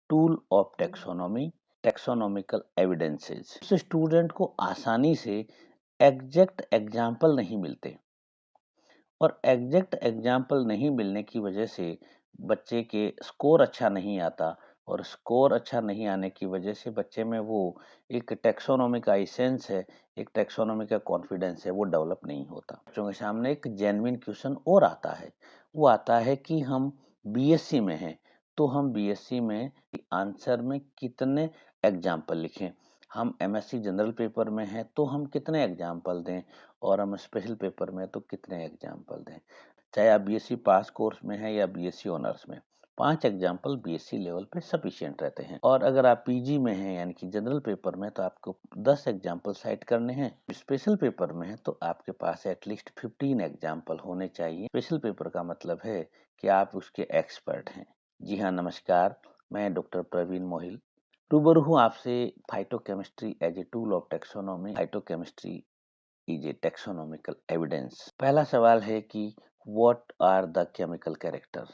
Tool of taxonomy, taxonomical evidences. Student को आसानी से एग्जैक्ट एग्जाम्पल नहीं मिलते और एग्जैक्ट एग्जाम्पल नहीं मिलने की वजह से बच्चे के स्कोर अच्छा नहीं आता और स्कोर अच्छा नहीं आने की वजह से बच्चे में वो एक टेक्सोनॉमी का सेंस है, एक टेक्सोनॉमी का कॉन्फिडेंस है, वो डेवलप नहीं होता। बच्चों के सामने एक जेन्युइन क्वेश्चन और आता है, वो आता है कि हम बीएससी में हैं तो हम बीएससी में आंसर में कितने एग्जाम्पल लिखें, हम एमएससी जनरल पेपर में हैं तो हम कितने एग्जाम्पल दें और हम स्पेशल पेपर में तो कितने एग्जाम्पल दें। चाहे आप बीएससी पास कोर्स में हैं या बीएससी ऑनर्स में, 5 एग्जाम्पल बीएससी लेवल पे सफिशिएंट रहते हैं। और अगर आप पीजी में हैं यानी कि जनरल पेपर में तो आपको 10 एग्जाम्पल साइट करने हैं। स्पेशल पेपर में है तो आपके पास एटलीस्ट 15 एग्जाम्पल होने चाहिए। स्पेशल पेपर का मतलब है कि आप उसके एक्सपर्ट हैं। जी हाँ, नमस्कार, मैं डॉक्टर प्रवीण मोहिल रूबरू हूँ आपसे phytochemistry as a tool of taxonomy. Phytochemistry is a taxonomical evidence. पहला सवाल है कि what are the chemical characters.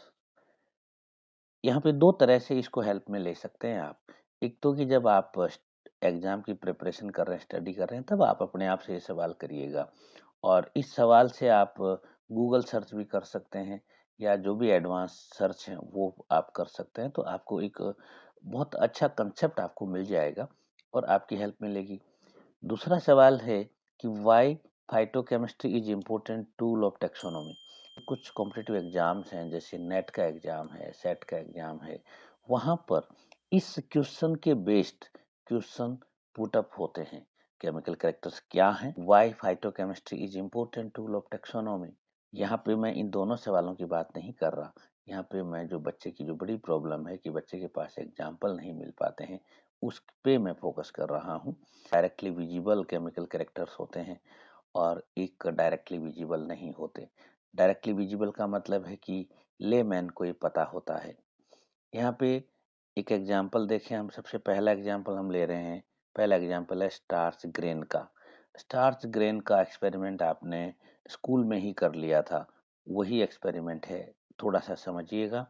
यहाँ पे दो तरह से इसको हेल्प में ले सकते हैं आप। एक तो कि जब आप एग्जाम की प्रिपरेशन कर रहे हैं, स्टडी कर रहे हैं, तब आप अपने आप से ये सवाल करिएगा और इस सवाल से आप गूगल सर्च भी कर सकते हैं या जो भी एडवांस सर्च है वो आप कर सकते हैं, तो आपको एक बहुत अच्छा कंसेप्ट आपको मिल जाएगा और आपकी हेल्प मिलेगी। दूसरा सवाल है कि why phytochemistry is important tool of taxonomy. कुछ कॉम्पिटिटिव एग्जाम्स हैं, जैसे नेट का एग्जाम है, सेट का एग्जाम है, वहां पर इस क्वेश्चन के बेस्ड क्वेश्चन पुट अप होते हैं। केमिकल कैरेक्टर्स क्या हैं, why phytochemistry is important tool of taxonomy. यहाँ पे मैं इन दोनों सवालों की बात नहीं कर रहा, यहाँ पे मैं जो बच्चे की जो बड़ी प्रॉब्लम है कि बच्चे के पास एग्जाम्पल नहीं मिल पाते हैं, उस पे मैं फोकस कर रहा हूँ। डायरेक्टली विजिबल केमिकल कैरेक्टर्स होते हैं और एक डायरेक्टली विजिबल नहीं होते। डायरेक्टली विजिबल का मतलब है कि लेमैन को ये पता होता है। यहाँ पे एक एग्जाम्पल देखें, हम सबसे पहला एग्जाम्पल हम ले रहे हैं। पहला एग्जाम्पल है स्टार्च ग्रेन का। स्टार्च ग्रेन का एक्सपेरिमेंट आपने स्कूल में ही कर लिया था, वही एक्सपेरिमेंट है, थोड़ा सा समझिएगा।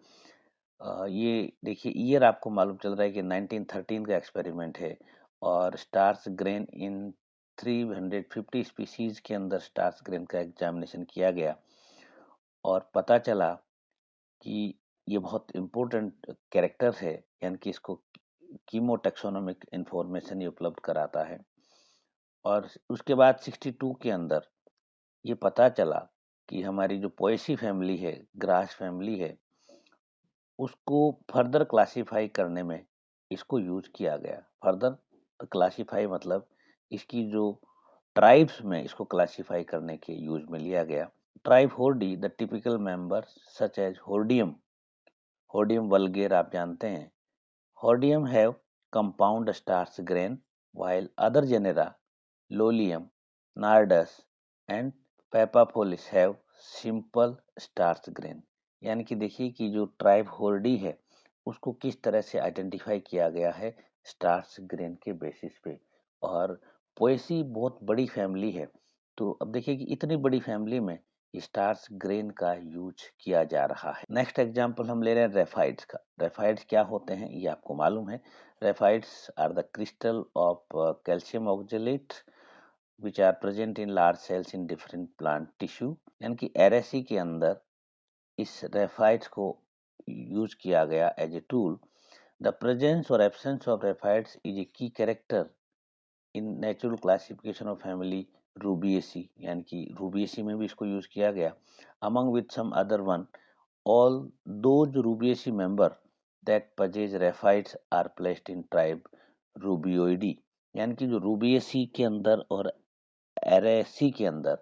ये देखिए, ईयर आपको मालूम चल रहा है कि 1913 का एक्सपेरिमेंट है और स्टार्च ग्रेन इन 350 स्पीसीज के अंदर स्टार्च ग्रेन का एग्जामिनेशन किया गया और पता चला कि ये बहुत इम्पोर्टेंट कैरेक्टर है, यानी कि इसको कीमोटेक्सोनोमिक इंफॉर्मेशन ये उपलब्ध कराता है। और उसके बाद 62 के अंदर ये पता चला कि हमारी जो पोएसी फैमिली है, ग्रास फैमिली है, उसको फर्दर क्लासिफाई करने में इसको यूज किया गया। फर्दर क्लासिफाई मतलब इसकी जो ट्राइब्स में इसको क्लासिफाई करने के यूज में लिया गया। Tribe Hordeae, the typical member such as Hordeum, Hordeum vulgare आप जानते हैं। Hordeum have compound starch grain while other genera Lolium, Nardus and Papapolis have simple starch grain। यानी कि देखिए कि जो ट्राइब होर्डी है उसको किस तरह से आइडेंटिफाई किया गया है स्टार्च ग्रेन के बेसिस पे। और पोएसी बहुत बड़ी फैमिली है, तो अब देखिए कि इतनी बड़ी फैमिली में स्टार्च ग्रेन का यूज किया जा रहा है। नेक्स्ट एग्जांपल हम ले रहे हैं रेफाइड्स का। रेफाइड्स क्या होते हैं ये आपको मालूम है। Raphides are the crystal of calcium oxalate which are present in large cells in different plant tissue। यानी कि एरेसी के अंदर इस रेफाइड्स को यूज किया गया as a tool. The presence और absence of raphides is a key character in natural classification of family Rubiaceae. यानी कि रूबिएसी में भी इसको यूज किया गया। Among with some other one, all those rubiaceae member that possess raphides are placed in tribe Rubioidae। यानी कि जो रूबिएसी के अंदर और एरेसी के अंदर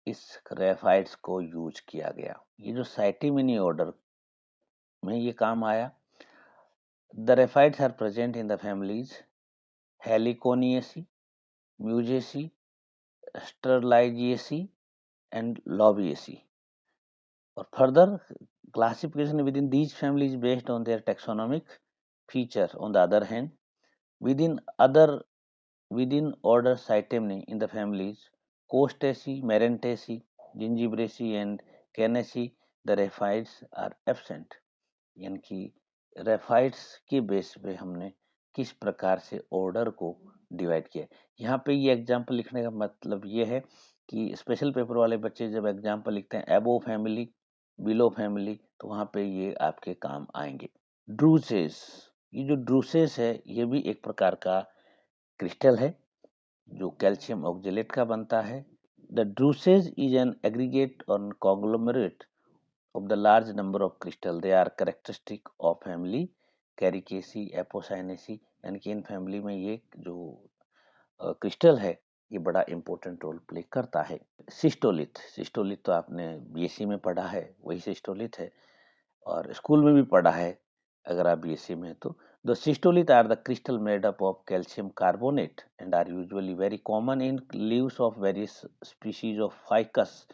इस रेफाइड्स को यूज किया गया। ये जो साइटिमिनी ऑर्डर में ये काम आया। The raphides are present in the families Heliconiaceae, Musaceae, Strelitziaceae and Lowiaceae. और further classification within these families based on their taxonomic feature. On the other hand, within other within order Cytemni in the families Costaceae, Merentaceae, Gingibraceae and Canaceae the raphides are absent, यानी कि raphides के base पे हमने किस प्रकार से order को divide किया। यहाँ पे ये एग्जाम्पल लिखने का मतलब ये है कि स्पेशल पेपर वाले बच्चे जब एग्जाम्पल लिखते हैं अबोव फैमिली, बिलो फैमिली, तो वहाँ पे ये आपके काम आएंगे। ड्रूसेस, ये जो ड्रूसेस है ये भी एक प्रकार का क्रिस्टल है जो कैल्शियम ऑक्जेलेट का बनता है। द ड्रूसेस इज एन एग्रीगेट और conglomerate of the large number of crystal. They are characteristic of family Caricaceae, Apocynaceae, यानी कि इन फैमिली में ये जो क्रिस्टल है ये बड़ा इंपॉर्टेंट रोल प्ले करता है। सिस्टोलिथ, सिस्टोलिथ तो आपने बीएससी में पढ़ा है, वही सिस्टोलिथ है और स्कूल में भी पढ़ा है अगर आप बीएससी में है तो। The cystolith are the crystal made up of calcium carbonate and are usually very common in leaves of various species of Ficus.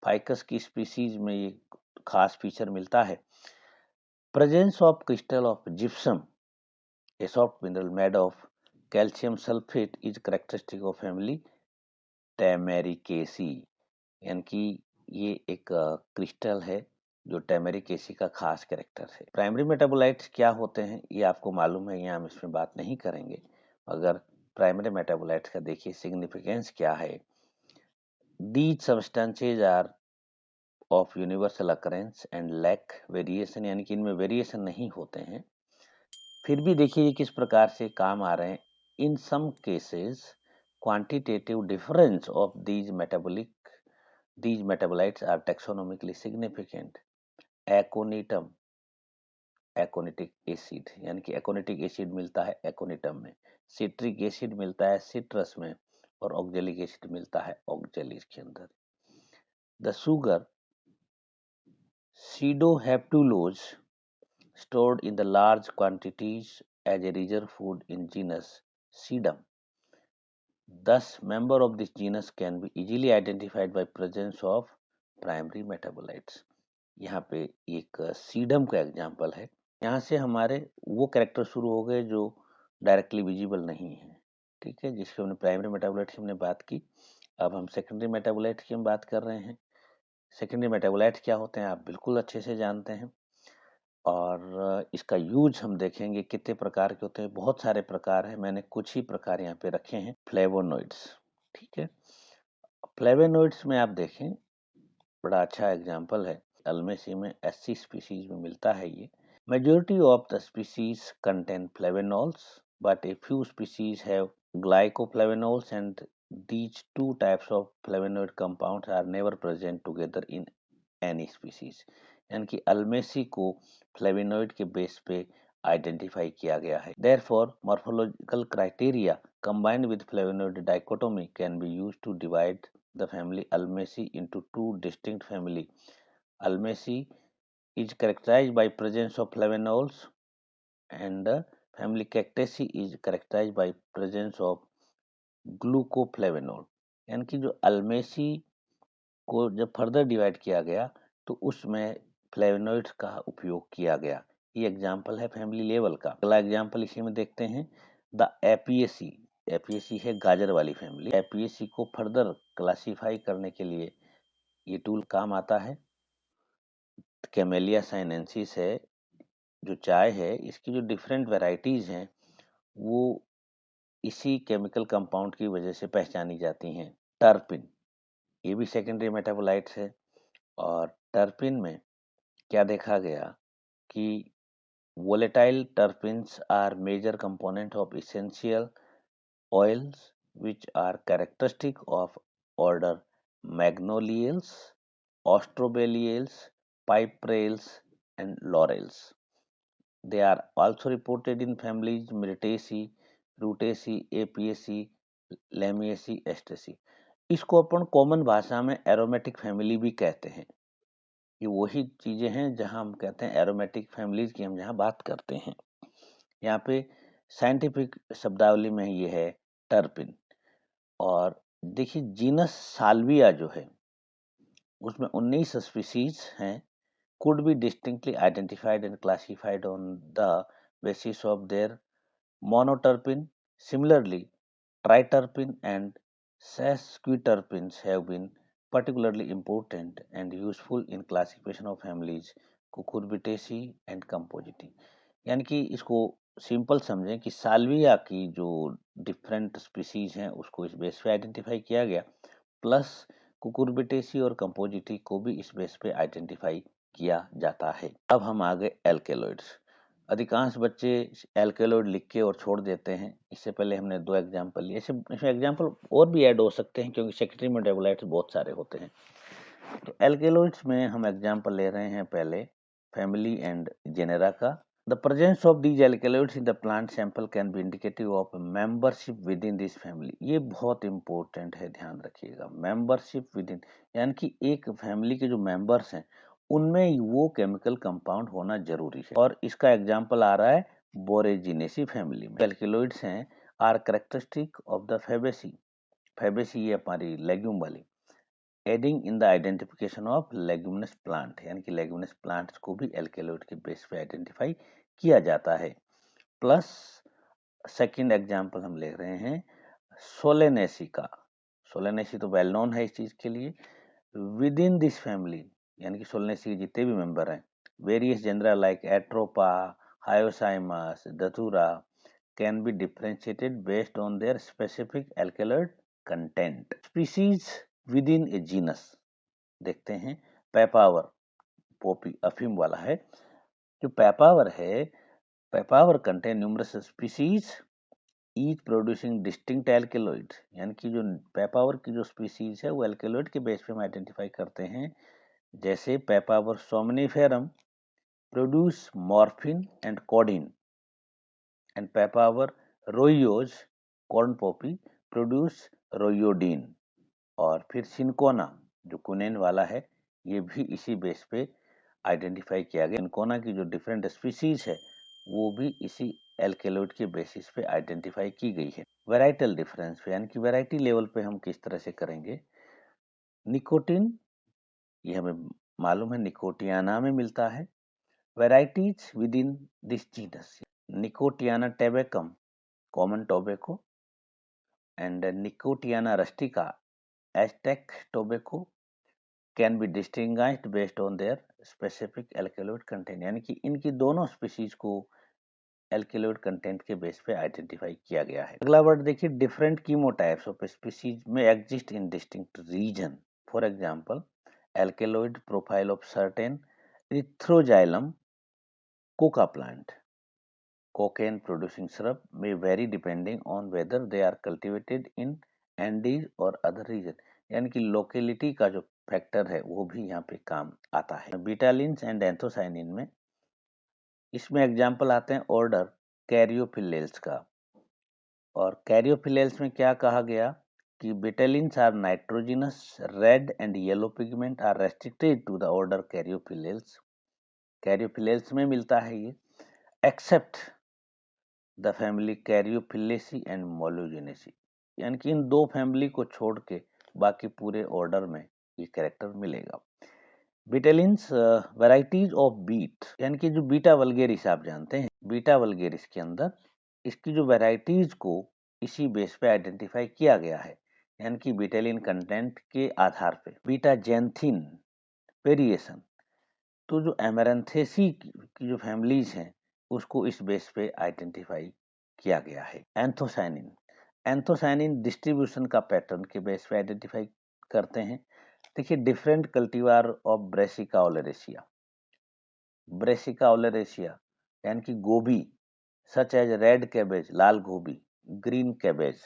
Ficus की स्पीशीज में ये खास फीचर मिलता है। Presence of crystal of gypsum, a soft mineral made of calcium sulphate, is characteristic of family Tamaricaceae, यानी कि ये एक क्रिस्टल है जो टैमेरिकेसी का खास कैरेक्टर है। प्राइमरी मेटाबोलाइट्स क्या होते हैं ये आपको मालूम है, यहाँ हम इसमें बात नहीं करेंगे। अगर प्राइमरी मेटाबोलाइट्स का देखिए सिग्निफिकेंस क्या है। These substances are of universal occurrence and lack variation, यानी कि इनमें वेरिएशन नहीं होते हैं। फिर भी देखिए ये किस प्रकार से काम आ रहे हैं। In some cases quantitative difference of these metabolites are taxonomically significant. Aconitum, aconitic acid, यानी कि एकोनिटिक एसिड मिलता है एकोनिटम में, सिट्रिक एसिड मिलता है सिट्रस में और ऑक्जेलिक एसिड मिलता है ऑक्जेलिस के अंदर। The sugar pseudoheptulose stored in the large quantities as a reserve food in genus Sedum. Thus, member of this genus can be easily identified by presence of primary metabolites. यहाँ पे एक सीडम का example है। यहाँ से हमारे वो कैरेक्टर शुरू हो गए जो डायरेक्टली विजिबल नहीं है, ठीक है, जिसके हमने प्राइमरी मेटाबोलाइट की हमने बात की। अब हम सेकेंडरी मेटाबोलाइट की हम बात कर रहे हैं। सेकेंडरी मेटाबोलाइट क्या होते हैं आप बिल्कुल अच्छे से जानते हैं और इसका यूज हम देखेंगे कितने प्रकार के होते हैं। बहुत सारे प्रकार हैं, मैंने कुछ ही प्रकार यहाँ पे रखे हैं। फ्लेवोनोइड्स, ठीक है, फ्लेवोनोइड्स में आप देखें बड़ा अच्छा एग्जाम्पल है, अल्मेसी में 80 स्पीसीज में मिलता है ये। Majority of the species contain flavonols but a few species have glycoflavonols and these two types of flavonoid compounds are never present together in any species। यानी कि अल्मेसी को फ्लेवोनॉइड के बेस पे आइडेंटिफाई किया गया है। Therefore, morphological criteria combined with flavonoid dichotomy can be used to divide the family Ulmaceae into two distinct families. Ulmaceae is characterized by presence of flavonols and the family Cactaceae is characterized by presence of ग्लूकोफ्लेवेनोल। यानी कि जो अल्मेसी को जब further divide किया गया तो उसमें flavonoids का उपयोग किया गया। ये एग्जाम्पल है फैमिली लेवल का। अगला एग्जाम्पल इसी में देखते हैं, द एपियसी। एपियसी है गाजर वाली फैमिली। एपियसी को फर्दर क्लासीफाई करने के लिए ये टूल काम आता है। कैमेलिया साइनेंसिस है जो चाय है, इसकी जो डिफरेंट वेराइटीज हैं वो इसी केमिकल कंपाउंड की वजह से पहचानी जाती हैं। टर्पिन, ये भी सेकेंडरी मेटाबोलाइट्स है और टर्पिन में क्या देखा गया कि volatile terpenes are major component of essential oils which are characteristic of order Magnoliales, Austrobeliales, Piperales and Laurels. They are also reported in families Myrtaceae, Rutaceae, Apiaceae, Lamiaceae, Asteraceae। इसको अपन common भाषा में एरोमेटिक फैमिली भी कहते हैं। ये वही चीजें हैं जहां हम कहते हैं एरोमेटिक फैमिलीज की हम जहां बात करते हैं। यहाँ पे साइंटिफिक शब्दावली में ये है टर्पिन। और देखिए जीनस साल्विया जो है उसमें 19 स्पीसीज हैं, could be distinctly identified and classified on the basis of their monoterpene. Similarly, triterpene and sesquiterpenes have been particularly important and useful in classification of families Cucurbitaceae and Compositae। यानी कि इसको simple समझें कि Salvia की जो different species हैं उसको इस बेस पे आइडेंटिफाई किया गया, प्लस कुकुरबिटेसी और कंपोजिटी को भी इस बेस पे आइडेंटिफाई किया जाता है। अब हम आ गए एल्केलॉइड्स। अधिकांश बच्चे एल्केलॉइड लिख के और छोड़ देते हैं। इससे पहले हमने 2 एग्जाम्पल लिए। इसमें एग्जाम्पल और भी ऐड हो सकते हैं क्योंकि सेकेंडरी मेटाबोलाइट्स बहुत सारे होते हैं। तो एल्केलॉइड्स में हम एग्जाम्पल ले रहे हैं पहले फैमिली एंड जेनेरा का। The presence of these alkaloids in the plant sample can be indicative of membership within this family। ये बहुत इंपॉर्टेंट है, ध्यान रखिएगा। मेंबरशिप विद इन यानी कि एक फैमिली के जो मेंबर्स हैं उनमें वो केमिकल कंपाउंड होना जरूरी है। और इसका एग्जांपल आ रहा है बोरेजिनेसी फैमिली में। एल्केलॉइड्स हैं are characteristic of the Fabaceae. Fabaceae ये हमारी लेग्यूम वाली। Aiding in the identification of leguminous plant, यानी कि लेग्यूमिनस प्लांट्स को भी एल्केलॉइड के बेस पे आइडेंटिफाई किया जाता है। प्लस सेकंड एग्जांपल हम ले रहे हैं सोलेनेसी का। सोलेनेसी तो वेल नोन है इस चीज के लिए। विद इन दिस फैमिली यानी कि सोलेनेसी के जितने भी मेंबर हैं, various genera like Atropa, Hyoscyamus, Datura can be differentiated based on their specific alkaloid content. Species within a genus देखते हैं। पेपावर, पोपी अफीम वाला है। जो पेपावर है, Papaver contain numerous species each producing distinct alkaloid, यानी कि जो पेपावर की जो स्पीसीज है वो एल्केलॉइड के बेस पे हम आइडेंटिफाई करते हैं। जैसे Papaver somniferum produce morphine and codeine, and Papaver rhoeas corn poppy produce rhoeadine. और फिर सिनकोना जो कुनेन वाला है, ये भी इसी बेस पे आइडेंटिफाई किया गया। सिनकोना की जो डिफरेंट स्पीसीज है वो भी इसी एल्केलॉइड के बेसिस पे आइडेंटिफाई की गई है। वैराइटल डिफरेंस पे यानी कि वैरायटी लेवल पे हम किस तरह से करेंगे। निकोटिन ये हमें मालूम है निकोटियाना में मिलता है। Varieties within this genus, Nicotiana tabacum common tobacco and Nicotiana rustica Aztec tobacco can be distinguished based on their specific alkaloid content, यानी कि इनकी दोनों स्पीसीज को एल्केलॉइड कंटेंट के बेस पे आइडेंटिफाई किया गया है। अगला वर्ड देखिए, different chemotypes of species may exist in distinct region. For example alkaloid profile of certain Erythroxylum coca plant cocaine producing shrub may vary depending on whether they are cultivated in Andes or other region, यानी कि locality का जो factor है वो भी यहाँ पे काम आता है। बीटालिन्स एंड एंथोसाइनिन में इसमें एग्जांपल आते हैं ऑर्डर कैरियोफिलेल्स का। और कैरियोफिलेल्स में क्या कहा गया कि betalains are nitrogenous red and yellow pigment are restricted to the order Caryophyllales. Caryophyllales में मिलता है ये, except the family Caryophyllaceae and Molluginaceae, यानी कि इन दो फैमिली को छोड़ के बाकी पूरे ऑर्डर में ये कैरेक्टर मिलेगा। बिटेलिन्स वैराइटीज ऑफ बीट, यानी कि जो बीटा वल्गेरिस आप जानते हैं, बीटा वल्गेरिस के अंदर इसकी जो वैराइटीज को इसी बेस पे आइडेंटिफाई किया गया है, यानी कि बिटेलिन कंटेंट के आधार पे। बीटा जेंथिन वेरिएशन, तो जो एमेरेंथेसी की जो फैमिलीज हैं उसको इस बेस पे आइडेंटिफाई किया गया है। एंथोसाइनिन, एंथोसाइनिन डिस्ट्रीब्यूशन का पैटर्न के बेस पे आइडेंटिफाई करते हैं। देखिए different cultivar of Brassica ओलेरेशिया, Brassica oleracea यानी कि गोभी सच एज रेड कैबेज लाल गोभी, ग्रीन कैबेज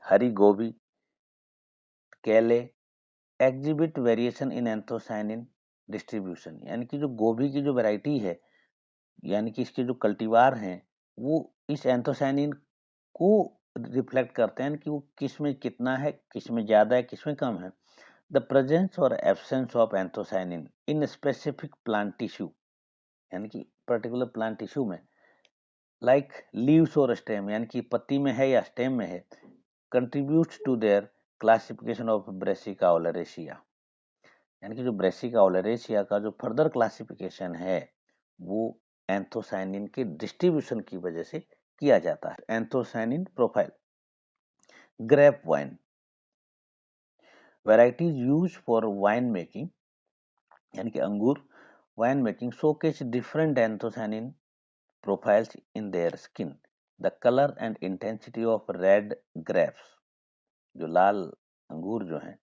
हरी गोभी, केले exhibit variation in anthocyanin distribution, यानी कि जो गोभी की जो वैरायटी है यानी कि इसके जो कल्टीवार हैं वो इस एंथोसाइनिन को रिफ्लेक्ट करते हैं कि वो किस में कितना है, किस में ज्यादा है, किस में कम है। द प्रेजेंस और absence of anthocyanin in specific plant tissue, यानी कि पर्टिकुलर प्लांट टिश्यू में, लाइक लीव्स और स्टेम, यानी कि पत्ती में है या स्टेम में है, contributes to their classification of Brassica oleracea, यानी कि जो ब्रेसिका ओलेरेशिया का जो फर्दर क्लासिफिकेशन है वो एंथोसाइनिन के डिस्ट्रीब्यूशन की वजह से किया जाता है। Anthocyanin profile, grape wine Varieties used for wine making यानी कि अंगूर wine making showcase different anthocyanin profiles in their skin. The color and intensity of red grapes, जो लाल अंगूर जो हैं,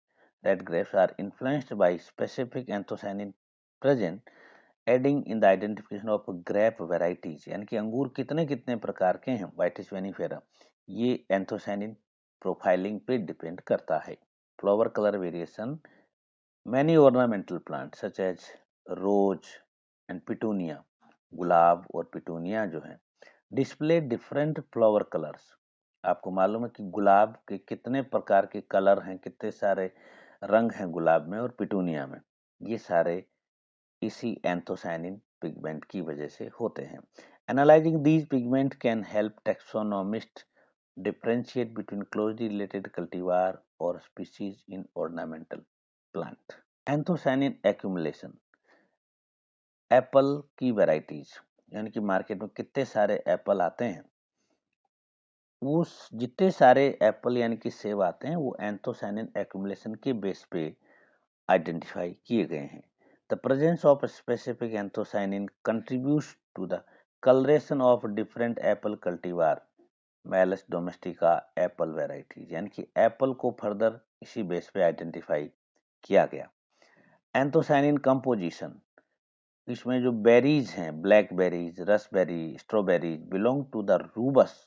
red grapes are influenced by specific anthocyanin present, aiding in the identification of grape varieties. यानी कि अंगूर कितने कितने प्रकार के हैं, वाइटिस वेनिफेरा, ये एंथोसाइनिन प्रोफाइलिंग पे डिपेंड करता है. Flower colour variation, many ornamental plants such as rose and petunia, गुलाब और पिटूनिया जो है, डिस्प्ले डिफरेंट फ्लावर कलर्स. आपको मालूम है कि गुलाब के कितने प्रकार के कलर हैं, कितने सारे रंग हैं गुलाब में और पिटूनिया में, ये सारे इसी एंथोसाइनिन पिगमेंट की वजह से होते हैं. Analyzing these pigment can help taxonomist differentiate between closely related cultivar और species in ornamental plant. Anthocyanin accumulation, apple की वैरायटीज, यानी कि मार्केट में कितने सारे एप्पल आते हैं, उस जितने सारे एप्पल यानी कि सेब आते हैं वो एंथोसाइनिन एक्यूमुलेशन के बेस पे आइडेंटिफाई किए गए हैं. The presence of specific anthocyanin contributes to the coloration of different apple cultivar Malus domestica apple varieties, यानी कि एप्पल को फर्दर इसी बेस पे आइडेंटिफाई किया गया. एंथोसाइनिन कंपोजिशन, इसमें जो बेरीज हैं, blackberries, raspberry, strawberries, belong to the Rubus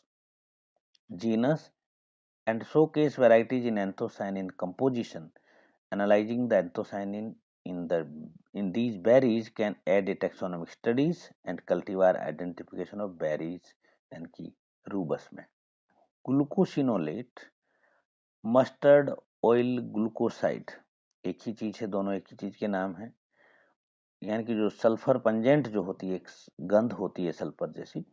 genus and showcase varieties in anthocyanin composition. Analyzing the anthocyanin in these berries can aid in taxonomic studies and cultivar identification of berries यानी कि रूबस में. Glucosinolate, mustard oil glucoside, एक ही चीज है, दोनों एक ही चीज के नाम है. यानी कि जो सल्फर पंजेंट जो होती है, एक गंध होती है सल्फर जैसी,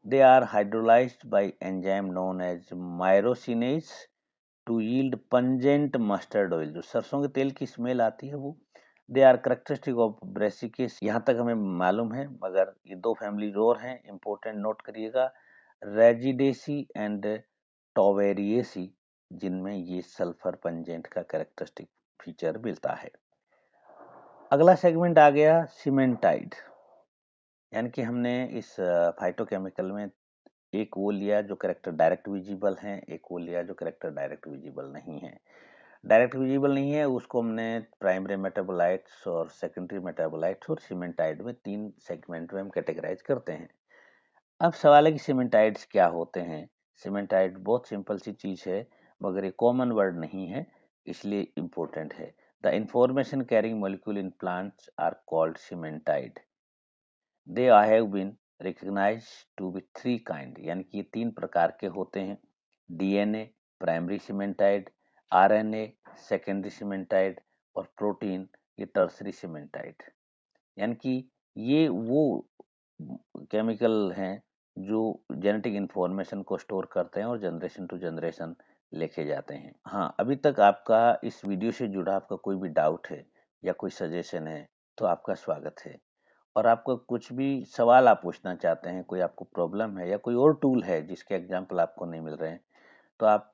they are hydrolyzed by enzyme known as myrosinase to yield pungent mustard oil. जो सरसों के तेल की स्मेल आती है वो, they are characteristic of brassicas. यहाँ तक हमें मालूम है, मगर ये दो फैमिलीज और हैं, इंपॉर्टेंट नोट करिएगा, रेजिडेसी एंड टोवेरिएसी, जिनमें ये सल्फर पंजेंट का कैरेक्टरिस्टिक फीचर मिलता है. अगला सेगमेंट आ गया सीमेंटाइड, यानी कि हमने इस फाइटोकेमिकल में एक वो लिया जो कैरेक्टर डायरेक्ट विजिबल है, एक वो लिया जो कैरेक्टर डायरेक्ट विजिबल नहीं है. डायरेक्ट विजिबल नहीं है उसको हमने प्राइमरी मेटाबोलाइट्स और सेकेंडरी मेटाबोलाइट्स और सीमेंटाइड में 3 सेगमेंट में हम कैटेगराइज करते हैं. अब सवाल है कि सीमेंटाइड्स क्या होते हैं. सीमेंटाइड बहुत सिंपल सी चीज है, मगर ये कॉमन वर्ड नहीं है, इसलिए इम्पोर्टेंट है. The information carrying molecule in plants are called semantides. They have been recognized to be 3 kind, यानी कि 3 प्रकार के होते हैं. DNA प्राइमरी सीमेंटाइड, RNA सेकेंडरी सीमेंटाइड और प्रोटीन ये टर्सरी सीमेंटाइड. यानी कि ये वो केमिकल हैं जो जेनेटिक इंफॉर्मेशन को स्टोर करते हैं और जनरेशन टू जनरेशन लेके जाते हैं. हाँ, अभी तक आपका इस वीडियो से जुड़ा आपका कोई भी डाउट है या कोई सजेशन है तो आपका स्वागत है. और आपको कुछ भी सवाल आप पूछना चाहते हैं, कोई आपको प्रॉब्लम है या कोई और टूल है जिसके एग्जाम्पल आपको नहीं मिल रहे हैं, तो आप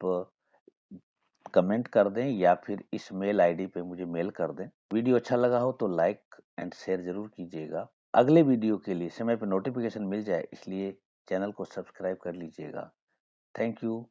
कमेंट कर दें या फिर इस मेल आईडी पे मुझे मेल कर दें. वीडियो अच्छा लगा हो तो लाइक एंड शेयर जरूर कीजिएगा. अगले वीडियो के लिए समय पर नोटिफिकेशन मिल जाए इसलिए चैनल को सब्सक्राइब कर लीजिएगा. Thank you.